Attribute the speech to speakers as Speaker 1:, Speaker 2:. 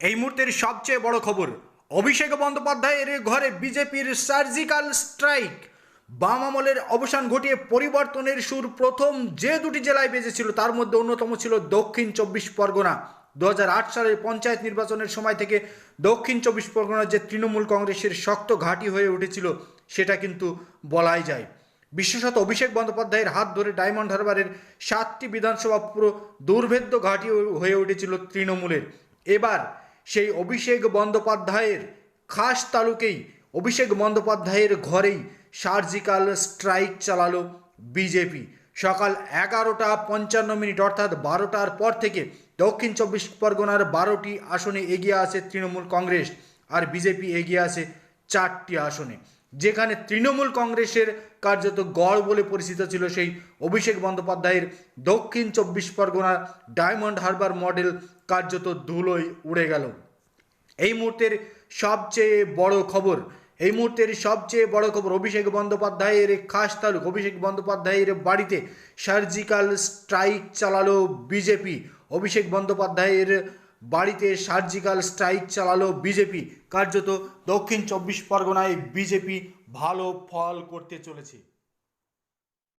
Speaker 1: এই মুহূর্তের সবচেয়ে বড় খবর, অভিষেক বন্দ্যোপাধ্যায়ের ঘরে বিজেপির সার্জিক্যাল স্ট্রাইক। বাম আমলের অবসান ঘটিয়ে পরিবর্তনের সুর প্রথম যে দুটি জেলায় বেজেছিল তার মধ্যে অন্যতম ছিল দক্ষিণ চব্বিশ পরগনা। 2008 সালের পঞ্চায়েত নির্বাচনের সময় থেকে দক্ষিণ চব্বিশ পরগনার যে তৃণমূল কংগ্রেসের শক্ত ঘাঁটি হয়ে উঠেছিল সেটা কিন্তু বলাই যায়। বিশেষত অভিষেক বন্দ্যোপাধ্যায়ের হাত ধরে ডায়মন্ড হারবারের 7টি বিধানসভা পুরো দুর্ভেদ্য ঘাঁটি হয়ে উঠেছিল তৃণমূলের। এবার সেই অভিষেক বন্দ্যোপাধ্যায়ের খাস তালুকেই, অভিষেক বন্দ্যোপাধ্যায়ের ঘরেই সার্জিক্যাল স্ট্রাইক চালালো বিজেপি। সকাল 11:55 অর্থাৎ 12টার পর থেকে দক্ষিণ চব্বিশ পরগনার 12টি আসনে এগিয়ে আসে তৃণমূল কংগ্রেস, আর বিজেপি এগিয়ে আসে 4টি আসনে। যেখানে তৃণমূল কংগ্রেসের কার্যত গড় বলে পরিচিত ছিল সেই অভিষেক বন্দ্যোপাধ্যায়ের দক্ষিণ চব্বিশ পরগনার ডায়মন্ড হারবার মডেল কার্যত ধুলোয় উড়ে গেল। এই মুহূর্তের সবচেয়ে বড় খবর, অভিষেক বন্দ্যোপাধ্যায়ের খাস তালুক, অভিষেক বন্দ্যোপাধ্যায়ের বাড়িতে সার্জিক্যাল স্ট্রাইক চালালো বিজেপি। অভিষেক বন্দ্যোপাধ্যায়ের বাড়িতে সার্জিক্যাল স্ট্রাইক চালালো বিজেপি। কার্যত দক্ষিণ চব্বিশ পরগনায় বিজেপি ভালো ফল করতে চলেছে।